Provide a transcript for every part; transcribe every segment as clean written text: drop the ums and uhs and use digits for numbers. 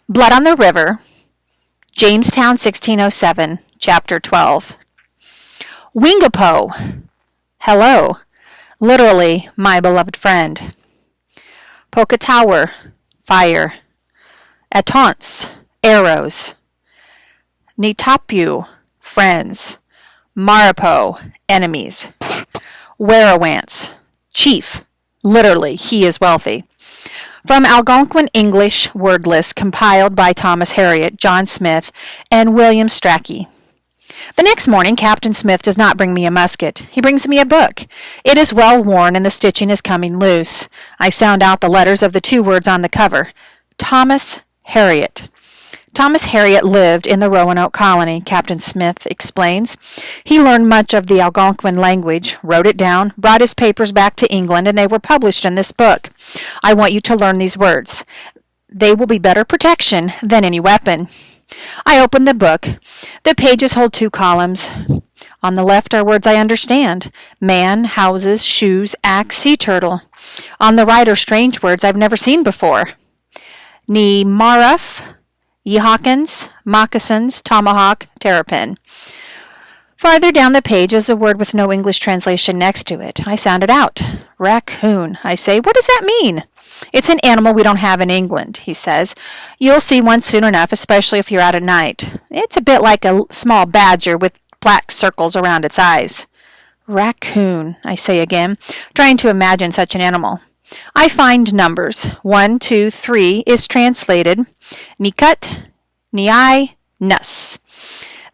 Blood on the River, Jamestown, 1607, Chapter 12. Wingapo, hello, literally, my beloved friend. Pocatower, fire. Attance, arrows. Nitapu, friends. Marapo, enemies. Werowance, chief, literally, he is wealthy. From Algonquin English word list compiled by Thomas Harriot, John Smith, and William Strachey. The next morning, Captain Smith does not bring me a musket. He brings me a book. It is well worn and the stitching is coming loose. I sound out the letters of the two words on the cover. Thomas Harriot. Thomas Harriot lived in the Roanoke colony, Captain Smith explains. He learned much of the Algonquin language, wrote it down, brought his papers back to England, and they were published in this book. I want you to learn these words. They will be better protection than any weapon. I opened the book. The pages hold 2 columns. On the left are words I understand. Man, houses, shoes, axe, sea turtle. On the right are strange words I've never seen before. Ni maruf, Yehawkins, moccasins, tomahawk, terrapin. Farther down the page is a word with no English translation next to it. I sound it out. Raccoon. I say, what does that mean? It's an animal we don't have in England, he says. You'll see one soon enough, especially if you're out at night. It's a bit like a small badger with black circles around its eyes. Raccoon, I say again, trying to imagine such an animal. I find numbers. 1, 2, 3 is translated Nikut, Niai, Nus.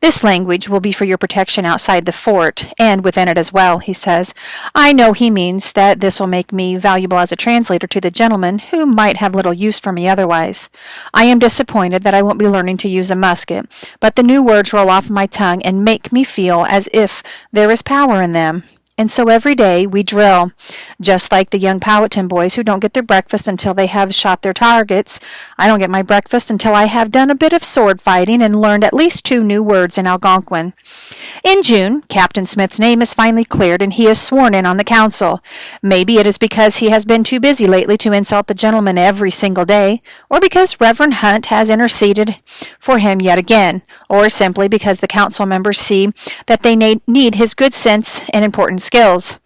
This language will be for your protection outside the fort and within it as well, he says. I know he means that this will make me valuable as a translator to the gentleman who might have little use for me otherwise. I am disappointed that I won't be learning to use a musket, but the new words roll off my tongue and make me feel as if there is power in them. And so every day we drill, just like the young Powhatan boys who don't get their breakfast until they have shot their targets. I don't get my breakfast until I have done a bit of sword fighting and learned at least 2 new words in Algonquin. In June, Captain Smith's name is finally cleared and he is sworn in on the council. Maybe it is because he has been too busy lately to insult the gentleman every single day, or because Reverend Hunt has interceded for him yet again, or simply because the council members see that they need his good sense and important skills.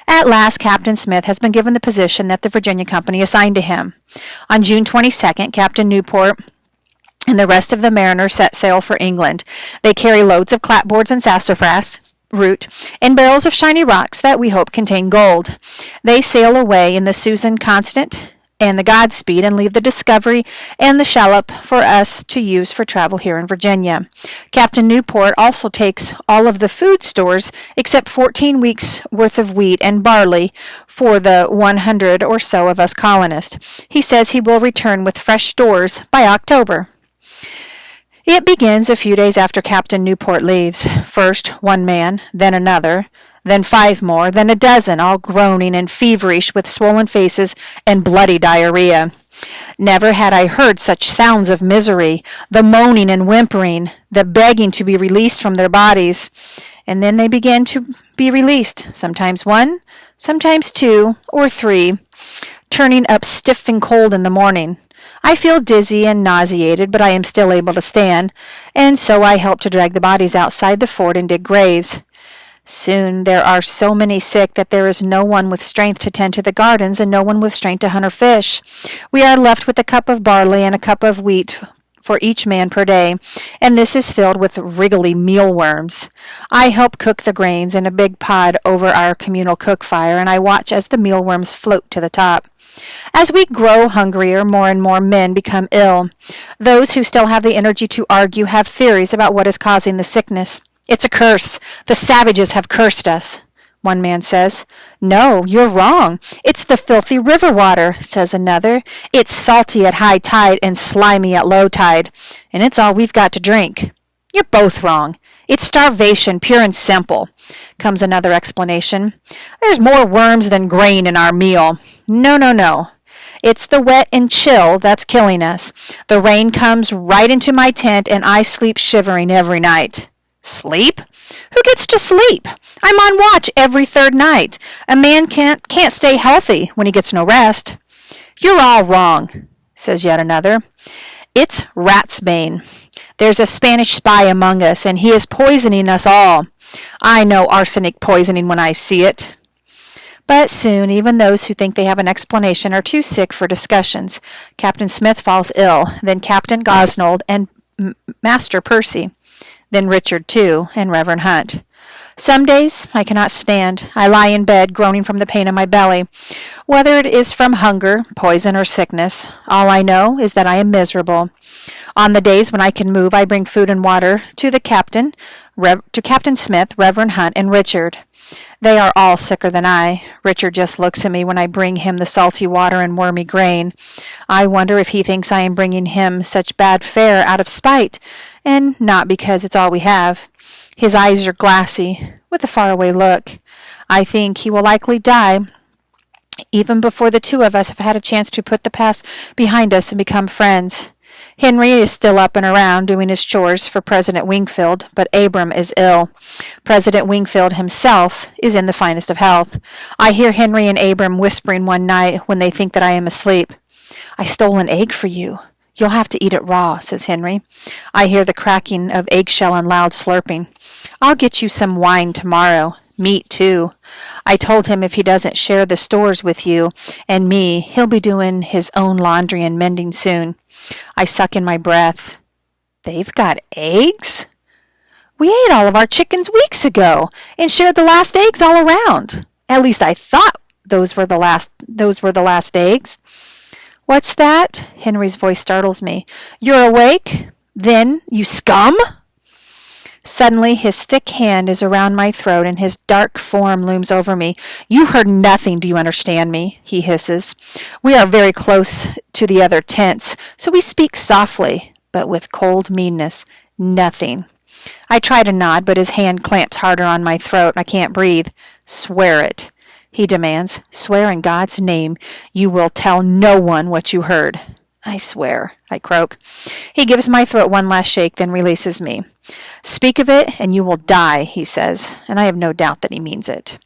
At last, Captain Smith has been given the position that the Virginia Company assigned to him. On June 22nd, Captain Newport and the rest of the mariners set sail for England. They carry loads of clapboards and sassafras root and barrels of shiny rocks that we hope contain gold. They sail away in the Susan Constant and the Godspeed and leave the Discovery and the Shallop for us to use for travel here in Virginia. Captain Newport also takes all of the food stores except 14 weeks' worth of wheat and barley for the 100 or so of us colonists. He says he will return with fresh stores by October. It begins a few days after Captain Newport leaves. First one man, then another, then 5 more, then a dozen, all groaning and feverish with swollen faces and bloody diarrhea. Never had I heard such sounds of misery, the moaning and whimpering, the begging to be released from their bodies. And then they began to be released, sometimes 1, sometimes 2 or 3, turning up stiff and cold in the morning. I feel dizzy and nauseated, but I am still able to stand, and so I help to drag the bodies outside the fort and dig graves. Soon there are so many sick that there is no one with strength to tend to the gardens and no one with strength to hunt or fish. We are left with a cup of barley and a cup of wheat for each man per day, and this is filled with wriggly mealworms. I help cook the grains in a big pot over our communal cook fire, and I watch as the mealworms float to the top. As we grow hungrier, more and more men become ill. Those who still have the energy to argue have theories about what is causing the sickness. It's a curse. The savages have cursed us, one man says. No, you're wrong. It's the filthy river water, says another. It's salty at high tide and slimy at low tide, and it's all we've got to drink. You're both wrong. It's starvation, pure and simple, comes another explanation. There's more worms than grain in our meal. No. It's the wet and chill that's killing us. The rain comes right into my tent, and I sleep shivering every night. Sleep? Who gets to sleep? I'm on watch every 3rd night. A man can't stay healthy when he gets no rest. You're all wrong, says yet another. It's ratsbane. There's a Spanish spy among us, and he is poisoning us all. I know arsenic poisoning when I see it. But soon, even those who think they have an explanation are too sick for discussions. Captain Smith falls ill, then Captain Gosnold and Master Percy, then Richard, too, and Reverend Hunt. Some days I cannot stand. I lie in bed, groaning from the pain in my belly. Whether it is from hunger, poison, or sickness, all I know is that I am miserable. On the days when I can move, I bring food and water to Captain Smith, Reverend Hunt, and Richard. They are all sicker than I. Richard just looks at me when I bring him the salty water and wormy grain. I wonder if he thinks I am bringing him such bad fare out of spite, and not because it's all we have. His eyes are glassy, with a faraway look. I think he will likely die, even before the two of us have had a chance to put the past behind us and become friends. Henry is still up and around doing his chores for President Wingfield, but Abram is ill. President Wingfield himself is in the finest of health. I hear Henry and Abram whispering one night when they think that I am asleep. "I stole an egg for you. You'll have to eat it raw," says Henry. I hear the cracking of eggshell and loud slurping. "I'll get you some wine tomorrow. Meat, too. I told him if he doesn't share the stores with you and me, he'll be doing his own laundry and mending soon." I suck in my breath. They've got eggs? We ate all of our chickens weeks ago and shared the last eggs all around. At least I thought those were the last eggs. "What's that?" Henry's voice startles me. "You're awake? Then, you scum?" Suddenly, his thick hand is around my throat, and his dark form looms over me. "You heard nothing, do you understand me?" he hisses. We are very close to the other tents, so we speak softly, but with cold meanness. "Nothing." I try to nod, but his hand clamps harder on my throat. I can't breathe. "Swear it," he demands. "Swear in God's name you will tell no one what you heard." "I swear," I croak. He gives my throat one last shake, then releases me. "Speak of it, and you will die," he says, and I have no doubt that he means it.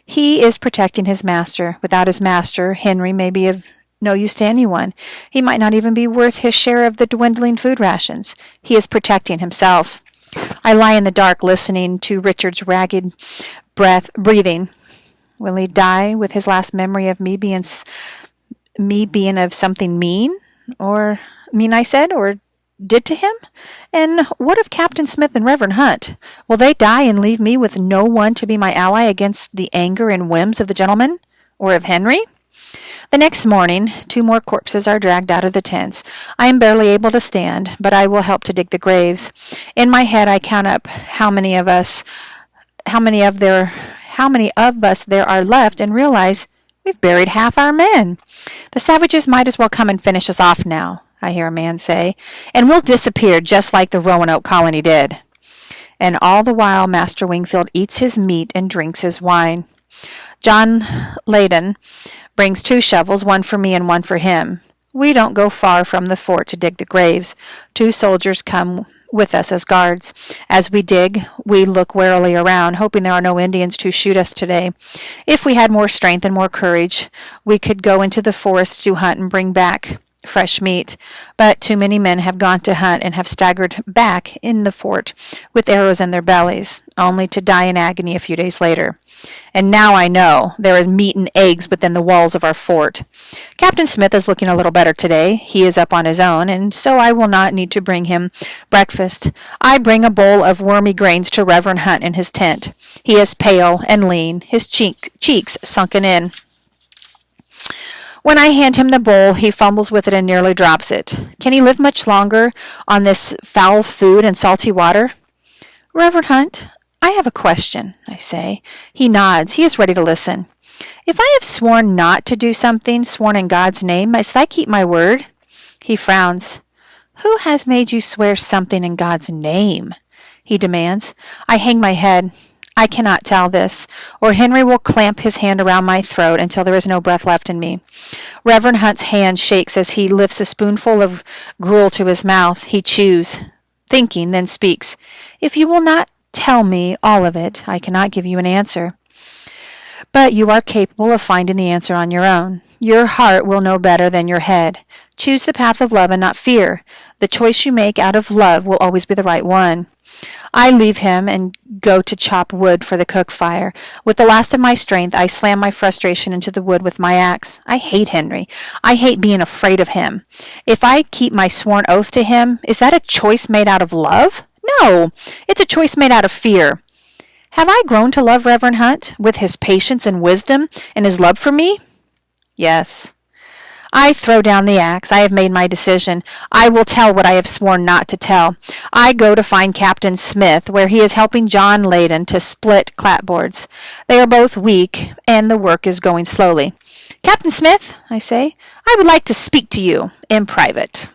He is protecting his master. Without his master, Henry may be of no use to anyone. He might not even be worth his share of the dwindling food rations. He is protecting himself. I lie in the dark, listening to Richard's ragged breathing. Will he die with his last memory of me being of something mean? Or did to him? And what of Captain Smith and Reverend Hunt? Will they die and leave me with no one to be my ally against the anger and whims of the gentleman? Or of Henry? The next morning, 2 more corpses are dragged out of the tents. I am barely able to stand, but I will help to dig the graves. In my head, I count up how many of us there are left, and realize we've buried half our men. "The savages might as well come and finish us off now," I hear a man say, "and we'll disappear just like the Roanoke colony did." And all the while Master Wingfield eats his meat and drinks his wine. John Leyden brings 2 shovels, one for me and one for him. We don't go far from the fort to dig the graves. 2 soldiers come with us as guards. As we dig, we look warily around, hoping there are no Indians to shoot us today. If we had more strength and more courage, we could go into the forest to hunt and bring back fresh meat. But too many men have gone to hunt and have staggered back in the fort with arrows in their bellies, only to die in agony a few days later. And now I know there is meat and eggs within the walls of our fort. Captain Smith is looking a little better today. He is up on his own, and so I will not need to bring him breakfast. I bring a bowl of wormy grains to Reverend Hunt in his tent. He is pale and lean, his cheeks sunken in. When I hand him the bowl, he fumbles with it and nearly drops it. Can he live much longer on this foul food and salty water? "Reverend Hunt, I have a question," I say. He nods. He is ready to listen. "If I have sworn not to do something, sworn in God's name, must I keep my word?" He frowns. "Who has made you swear something in God's name?" he demands. I hang my head. I cannot tell this, or Henry will clamp his hand around my throat until there is no breath left in me. Reverend Hunt's hand shakes as he lifts a spoonful of gruel to his mouth. He chews, thinking, then speaks. "If you will not tell me all of it, I cannot give you an answer. But you are capable of finding the answer on your own. Your heart will know better than your head. Choose the path of love and not fear. The choice you make out of love will always be the right one. I leave him and go to chop wood for the cook fire. With the last of my strength, I slam my frustration into the wood with my axe. I hate Henry. I hate being afraid of him. If I keep my sworn oath to him, is that a choice made out of love? No, it's a choice made out of fear. Have I grown to love Reverend Hunt with his patience and wisdom and his love for me? Yes. I throw down the axe. I have made my decision. I will tell what I have sworn not to tell. I go to find Captain Smith, where he is helping John Layden to split clapboards. They are both weak, and the work is going slowly. Captain Smith, I say, I would like to speak to you in private.